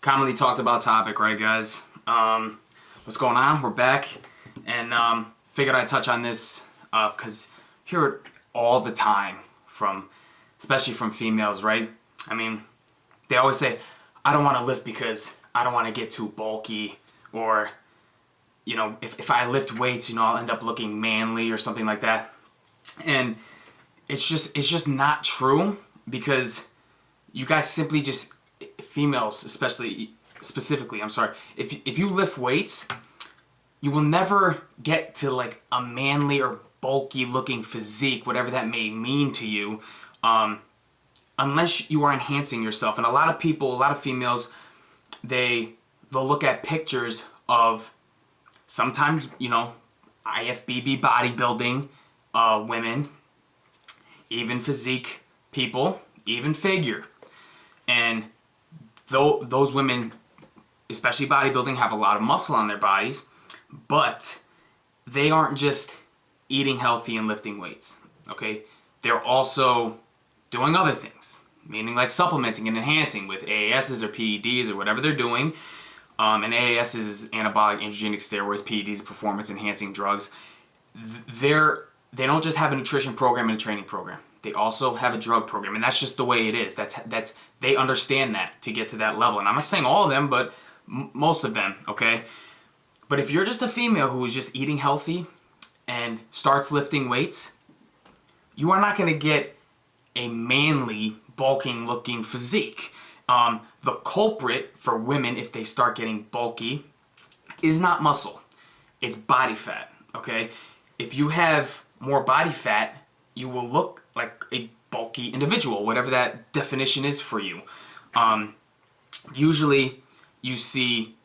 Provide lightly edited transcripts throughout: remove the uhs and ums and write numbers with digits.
commonly talked about topic, right, guys? What's going on? We're back, and figured I'd touch on this because hear it all the time from, especially from females, right? I mean, they always say, "I don't want to lift because I don't want to get too bulky," or, you know, if I lift weights, you know, I'll end up looking manly or something like that. And it's just not true, because you guys simply just, females especially, specifically, I'm sorry, if you lift weights, you will never get to like a manly or bulky looking physique, whatever that may mean to you, unless you are enhancing yourself. And a lot of people, a lot of females, they'll look at pictures of sometimes, you know, IFBB bodybuilding women, even physique people, even figure. And those women, especially bodybuilding, have a lot of muscle on their bodies, but they aren't just eating healthy and lifting weights, okay? They're also doing other things, meaning like supplementing and enhancing with AASs or PEDs or whatever they're doing. And AAS is anabolic androgenic steroids, PEDs, performance enhancing drugs. They don't just have a nutrition program and a training program. They also have a drug program, and that's just the way it is. That's they understand that to get to that level. And I'm not saying all of them, but most of them, okay? But if you're just a female who is just eating healthy and starts lifting weights, you are not going to get a manly, bulking looking physique. The culprit for women, if they start getting bulky, is not muscle. It's body fat, okay? If you have more body fat, you will look like a bulky individual, whatever that definition is for you. Usually you see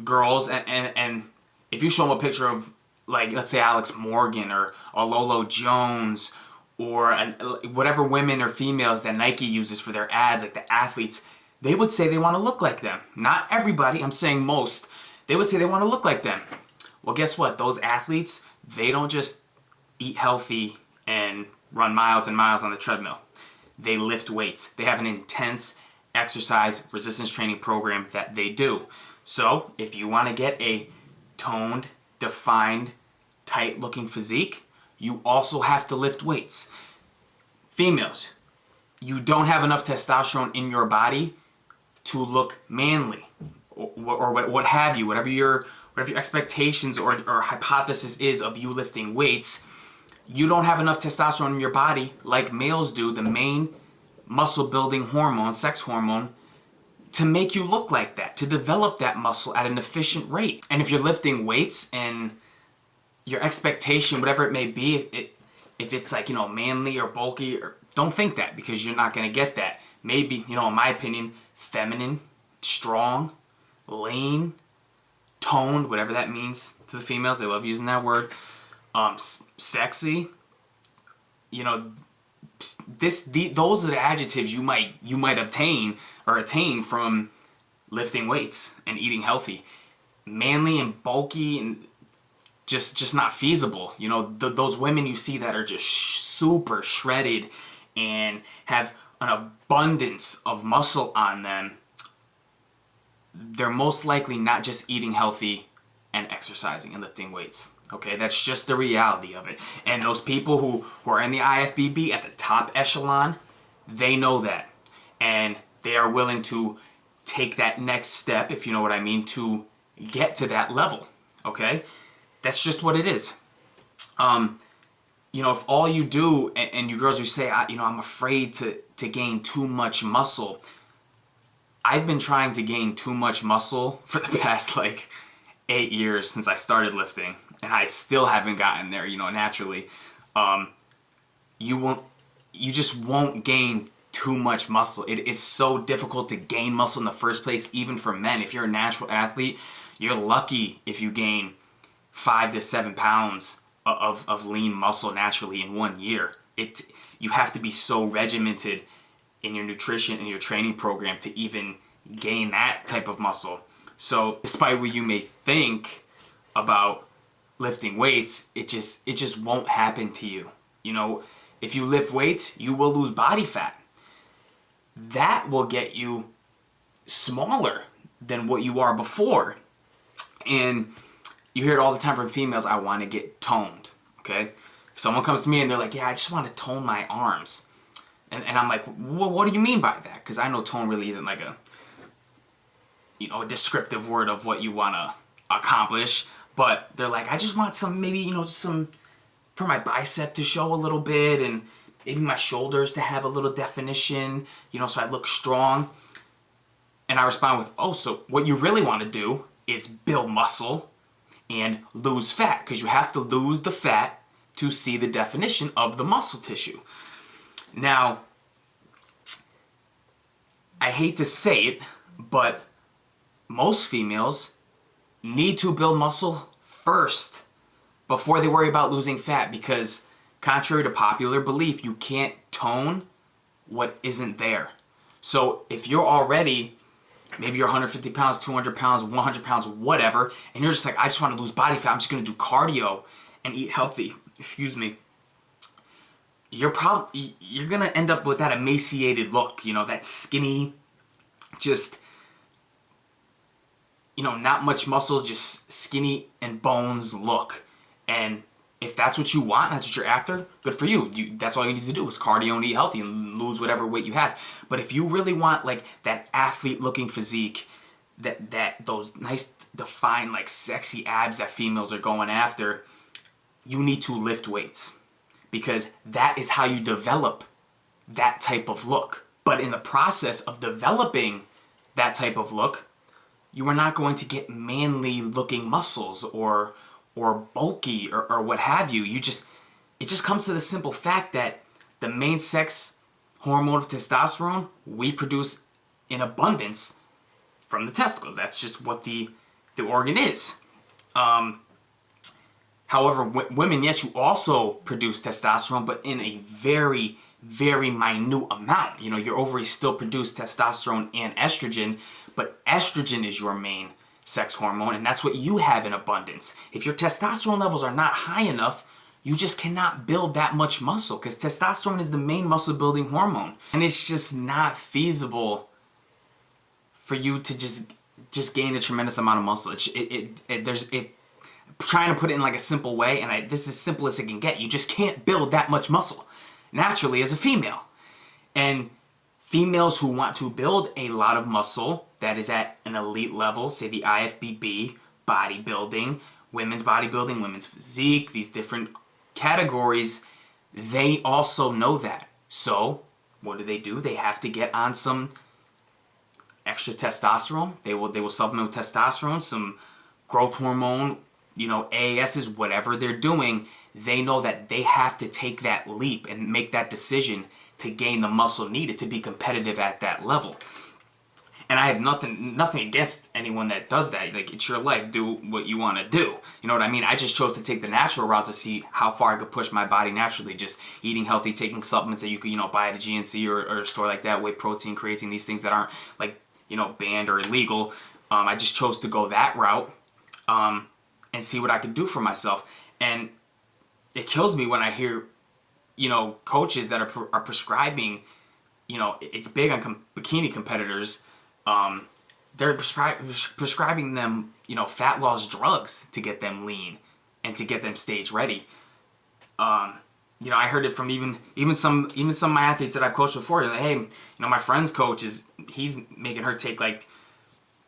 girls, and if you show them a picture of, like, let's say Alex Morgan or Lolo Jones, or whatever women or females that Nike uses for their ads, like the athletes, they would say they want to look like them. Not everybody, I'm saying most. They would say they want to look like them. Well, guess what? Those athletes, they don't just eat healthy and run miles and miles on the treadmill. They lift weights. They have an intense exercise resistance training program that they do. So if you want to get a toned, defined, tight looking physique, you also have to lift weights. Females, you don't have enough testosterone in your body to look manly, or what have you, whatever your expectations or hypothesis is of you lifting weights. You don't have enough testosterone in your body like males do, the main muscle building hormone, sex hormone, to make you look like that, to develop that muscle at an efficient rate. And if you're lifting weights and your expectation, whatever it may be, if it's like, you know, manly or bulky, or, don't think that, because you're not going to get that. Maybe, you know, in my opinion, feminine, strong, lean, toned, whatever that means to the females. They love using that word. Sexy. You know, those are the adjectives you might obtain or attain from lifting weights and eating healthy. Manly and bulky and just not feasible. You know, those women you see that are just super shredded and have an abundance of muscle on them, they're most likely not just eating healthy and exercising and lifting weights. Okay, that's just the reality of it. And those people who are in the IFBB at the top echelon, they know that. And they are willing to take that next step, if you know what I mean, to get to that level. Okay? That's just what it is. You know, if all you do, and you girls who say, you know, I'm afraid to gain too much muscle. I've been trying to gain too much muscle for the past, like, 8 years since I started lifting. And I still haven't gotten there, you know, naturally. You just won't gain too much muscle. It is so difficult to gain muscle in the first place, even for men. If you're a natural athlete, you're lucky if you gain 5 to 7 pounds of lean muscle naturally in 1 year. You have to be so regimented in your nutrition and your training program to even gain that type of muscle. So despite what you may think about lifting weights, it just won't happen to you. You know, if you lift weights, you will lose body fat. That will get you smaller than what you are before. And you hear it all the time from females, I want to get toned, okay? If someone comes to me and they're like, yeah, I just want to tone my arms. And I'm like, well, what do you mean by that? Because I know tone really isn't like a, a descriptive word of what you want to accomplish. But they're like, I just want some, maybe, just some, for my bicep to show a little bit, and maybe my shoulders to have a little definition, so I look strong. And I respond with, oh, so what you really want to do is build muscle and lose fat, because you have to lose the fat to see the definition of the muscle tissue. Now, I hate to say it, but most females need to build muscle first before they worry about losing fat, because contrary to popular belief, you can't tone what isn't there. So if you're already, maybe you're 150 pounds, 200 pounds, 100 pounds, whatever, and you're just like, I just want to lose body fat, I'm just going to do cardio and eat healthy, you're going to end up with that emaciated look, that skinny, just, not much muscle, just skinny and bones look. And if that's what you want, that's what you're after, good for you. That's all you need to do is cardio and eat healthy and lose whatever weight you have. But if you really want like that athlete-looking physique, that those nice defined like sexy abs that females are going after, you need to lift weights, because that is how you develop that type of look. But in the process of developing that type of look, you are not going to get manly looking muscles or bulky or what have you. It just comes to the simple fact that the main sex hormone of testosterone we produce in abundance from the testicles. That's just what the organ is. However, women, yes, you also produce testosterone, but in a very, very minute amount. Your ovaries still produce testosterone and estrogen, but estrogen is your main sex hormone, and that's what you have in abundance. If your testosterone levels are not high enough, you just cannot build that much muscle, because testosterone is the main muscle building hormone, and it's just not feasible for you to just gain a tremendous amount of muscle. Trying to put it in like a simple way, and this is as simple as it can get. You just can't build that much muscle naturally as a female. And females who want to build a lot of muscle that is at an elite level, say the IFBB, bodybuilding, women's physique, these different categories, they also know that. So what do? They have to get on some extra testosterone. They will supplement with testosterone, some growth hormone, AASs, whatever they're doing. They know that they have to take that leap and make that decision to gain the muscle needed to be competitive at that level. And I have nothing against anyone that does that. Like, it's your life. Do what you want to do. You know what I mean? I just chose to take the natural route to see how far I could push my body naturally. Just eating healthy, taking supplements that you could, buy at a GNC or a store like that, whey protein, creatine, these things that aren't like, banned or illegal. I just chose to go that route and see what I could do for myself. And it kills me when I hear, coaches that are prescribing, it's big on bikini competitors. They're prescribing them, fat loss drugs to get them lean and to get them stage ready. I heard it from even some of my athletes that I've coached before. Like, hey, my friend's coach he's making her take like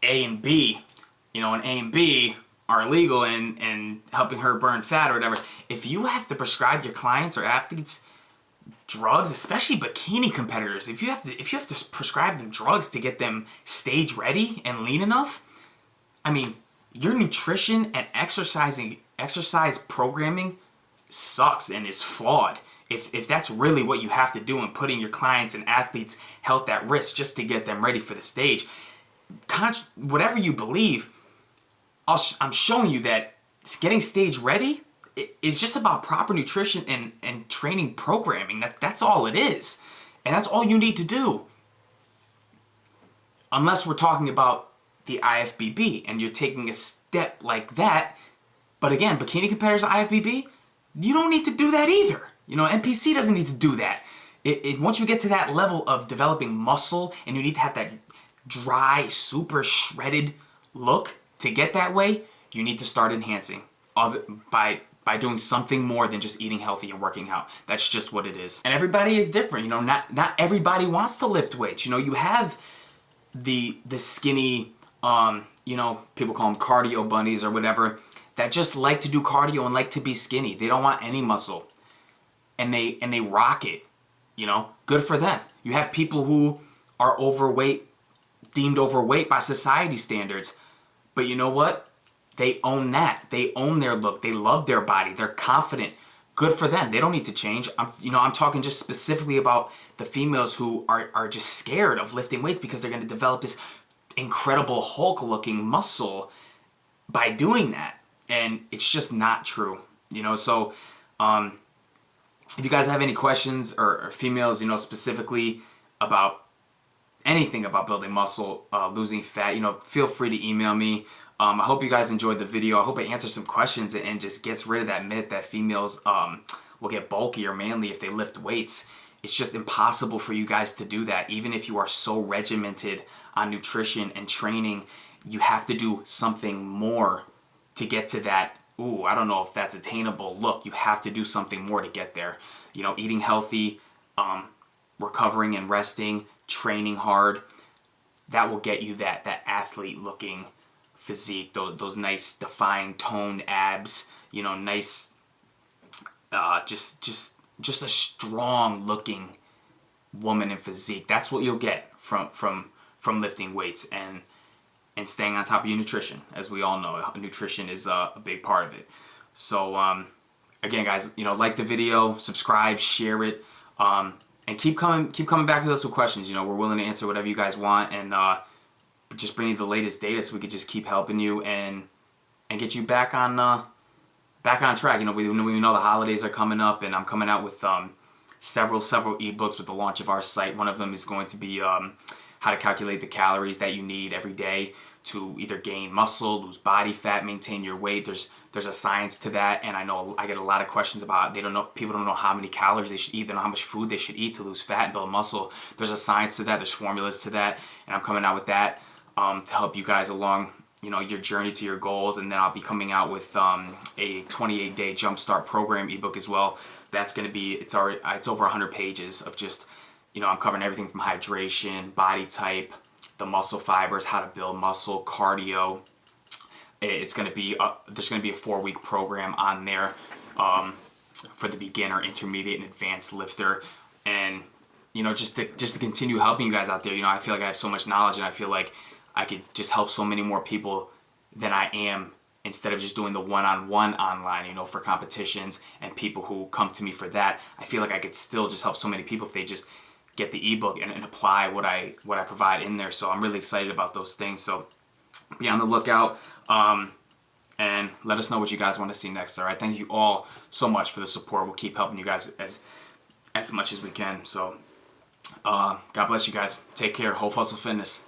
A and B, and A and B are illegal and helping her burn fat or whatever. If you have to prescribe your clients or athletes drugs, especially bikini competitors, if you have to prescribe them drugs to get them stage ready and lean enough, your nutrition and exercise programming sucks and is flawed. If that's really what you have to do in putting your clients and athletes' health at risk just to get them ready for the stage, whatever you believe, I'm showing you that getting stage ready is just about proper nutrition and training programming. That's all it is. And that's all you need to do. Unless we're talking about the IFBB and you're taking a step like that. But again, bikini competitors, IFBB, you don't need to do that either. NPC doesn't need to do that. Once you get to that level of developing muscle and you need to have dry, super shredded look, to get that way, you need to start enhancing by doing something more than just eating healthy and working out. That's just what it is. And everybody is different. You know, not everybody wants to lift weights. You know, you have the skinny, you know, people call them cardio bunnies or whatever, that just like to do cardio and like to be skinny. They don't want any muscle, and they rock it. You know, good for them. You have people who are overweight, deemed overweight by society standards, but you know what? They own that. They own their look. They love their body. They're confident. Good for them. They don't need to change. I'm talking just specifically about the females who are just scared of lifting weights because they're going to develop this incredible Hulk-looking muscle by doing that. And it's just not true. You know, so if you guys have any questions, or females, you know, specifically about anything about building muscle, losing fat, you know, feel free to email me. I hope you guys enjoyed the video. I hope it answers some questions and just gets rid of that myth that females will get bulky or manly if they lift weights. It's just impossible for you guys to do that. Even if you are so regimented on nutrition and training, you have to do something more to get to that, ooh, I don't know if that's attainable look. You have to do something more to get there. You know, eating healthy, recovering and resting, training hard, that will get you that athlete looking physique, those nice defined toned abs, you know, nice, just a strong looking woman in physique. That's what you'll get from lifting weights and staying on top of your nutrition. As we all know, nutrition is a big part of it. So again, guys, you know, like the video, subscribe, share it, and keep coming back with us with questions. You know, we're willing to answer whatever you guys want, and just bring you the latest data so we could just keep helping you and get you back on track. You know, we know the holidays are coming up, and I'm coming out with several ebooks with the launch of our site. One of them is going to be how to calculate the calories that you need every day to either gain muscle, lose body fat, maintain your weight. There's a science to that, and I know I get a lot of questions about people don't know how many calories they should eat, they don't know how much food they should eat to lose fat and build muscle. There's a science to that, there's formulas to that, and I'm coming out with that to help you guys along, you know, your journey to your goals. And then I'll be coming out with a 28-day jumpstart program ebook as well. That's going to be, it's over 100 pages of just, you know, I'm covering everything from hydration, body type, the muscle fibers, how to build muscle, cardio. It's going to be there's going to be a 4-week program on there for the beginner, intermediate, and advanced lifter. And you know, just to continue helping you guys out there. You know, I feel like I have so much knowledge, and I feel like I could just help so many more people than I am, instead of just doing the one-on-one online, you know, for competitions and people who come to me for that. I feel like I could still just help so many people if they just get the ebook and apply what I provide in there. So I'm really excited about those things. So be on the lookout, and let us know what you guys want to see next. All right, thank you all so much for the support. We'll keep helping you guys as much as we can. So God bless you guys. Take care. Hope Hustle Fitness.